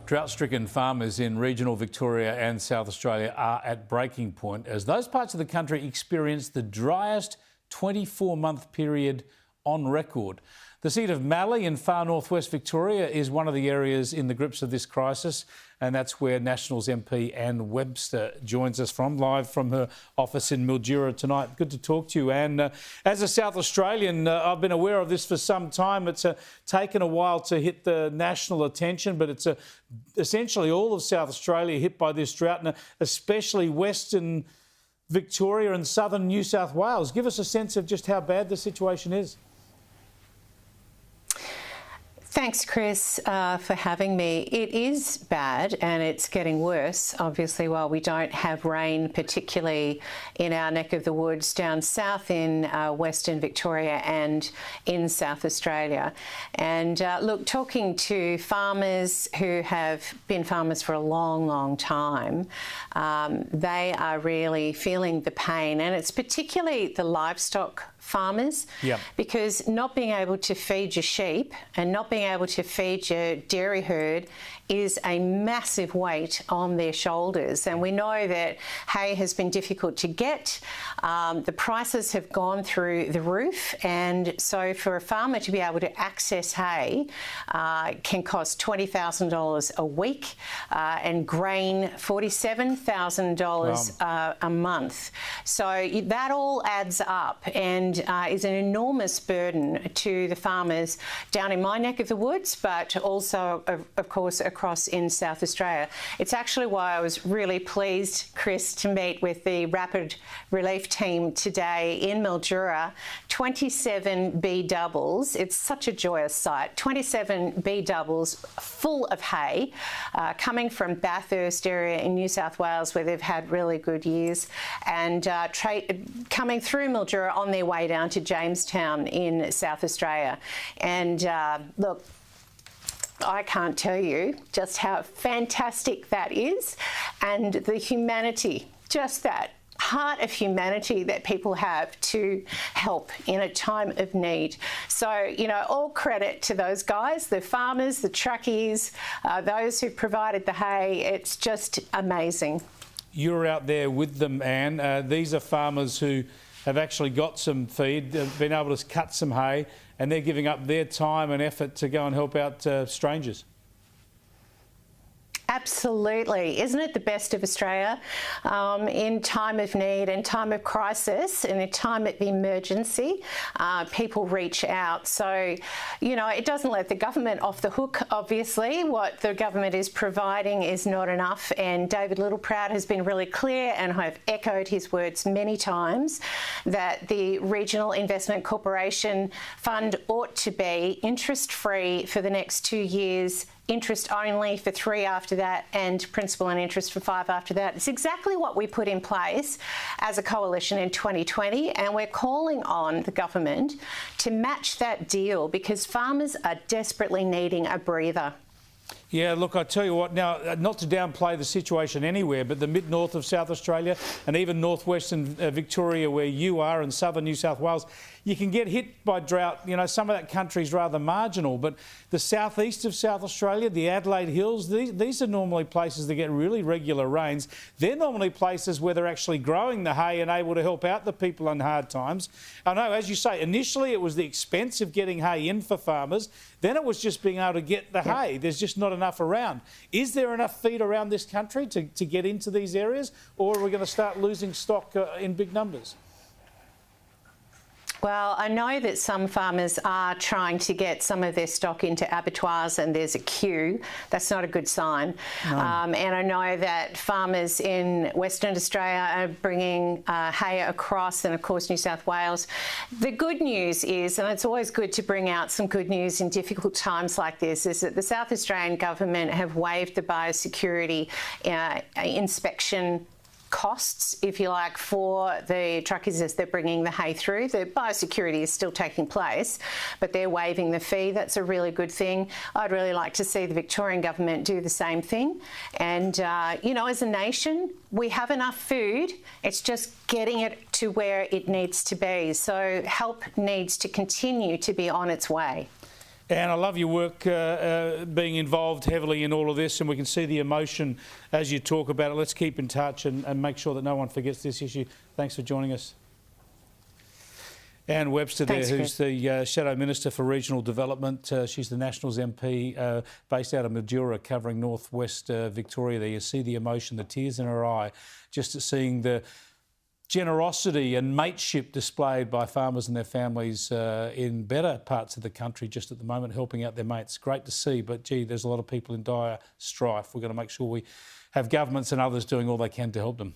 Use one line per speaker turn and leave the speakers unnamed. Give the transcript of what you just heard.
Drought-stricken farmers in regional Victoria and South Australia are at breaking point as those parts of the country experience the driest 24-month period on record. The seat of Mallee in far northwest Victoria is one of the areas in the grips of this crisis, and that's where Nationals MP Anne Webster joins us from, live from her office in Mildura tonight. Good to talk to you, Anne. As a South Australian, I've been aware of this for some time. It's taken a while to hit the national attention, but it's essentially all of South Australia hit by this drought, and especially Western Victoria and southern New South Wales. Give us a sense of just how bad the situation is.
Thanks, Chris, for having me. It is bad and it's getting worse, obviously, while we don't have rain, particularly in our neck of the woods down south in Western Victoria and in South Australia. And look, talking to farmers who have been farmers for a long, long time, they are really feeling the pain, and it's particularly the livestock farmers, because not being able to feed your sheep and not being able to feed your dairy herd is a massive weight on their shoulders. And we know that hay has been difficult to get. The prices have gone through the roof, and so for a farmer to be able to access hay can cost $20,000 a week, and grain $47,000 a month. So that all adds up and is an enormous burden to the farmers down in my neck of the woods, but also, of course, across in South Australia. It's actually why I was really pleased, Chris, to meet with the Rapid Relief team today in Mildura. 27 B doubles. It's such a joyous sight. 27 B doubles full of hay coming from Bathurst area in New South Wales, where they've had really good years, and coming through Mildura on their way down to Jamestown in South Australia. And look, I can't tell you just how fantastic that is, and the humanity, just that heart of humanity that people have to help in a time of need. So, you know, all credit to those guys, the farmers, the truckies, those who provided the hay. It's just amazing. You're out there with them, Anne. These are farmers who have actually got some feed, been able to cut some hay, and they're giving up their time and effort to go and help out strangers. Absolutely. Isn't it the best of Australia? In time of need and time of crisis and in time of emergency, people reach out. So, you know, it doesn't let the government off the hook, obviously. What the government is providing is not enough, and David Littleproud has been really clear, and I've echoed his words many times, that the Regional Investment Corporation Fund ought to be interest-free for the next 2 years, interest only for 3 after that, and principal and interest for 5 after that. It's exactly what we put in place as a coalition in 2020, and we're calling on the government to match that deal because farmers are desperately needing a breather. Yeah, look, I tell you what, now, not to downplay the situation anywhere, but the mid-north of South Australia and even northwestern Victoria, where you are, and southern New South Wales, you can get hit by drought. You know, some of that country is rather marginal, but the southeast of South Australia, the Adelaide Hills, these are normally places that get really regular rains. They're normally places where they're actually growing the hay and able to help out the people in hard times. I know, as you say, initially it was the expense of getting hay in for farmers. Then it was just being able to get the hay. There's just not enough around. Is there enough feed around this country to get into these areas, or are we going to start losing stock in big numbers? Well, I know that some farmers are trying to get some of their stock into abattoirs, and there's a queue. That's not a good sign. No. And I know that farmers in Western Australia are bringing hay across, and of course New South Wales. The good news is, and it's always good to bring out some good news in difficult times like this, is that the South Australian government have waived the biosecurity inspection costs, if you like, for the truckies as they're bringing the hay through. The biosecurity is still taking place, but they're waiving the fee. That's a really good thing. I'd really like to see the Victorian government do the same thing. And, you know, as a nation, we have enough food. It's just getting it to where it needs to be. So help needs to continue to be on its way.
And I love your work being involved heavily in all of this, and we can see the emotion as you talk about it. Let's keep in touch and make sure that no one forgets this issue. Thanks for joining us. Anne Webster there, who's the Shadow Minister for Regional Development. She's the Nationals MP based out of Mildura, covering northwest Victoria there. You see the emotion, the tears in her eye, just at seeing the generosity and mateship displayed by farmers and their families in better parts of the country just at the moment, helping out their mates. Great to see, but gee, there's a lot of people in dire strife. We've got to make sure we have governments and others doing all they can to help them.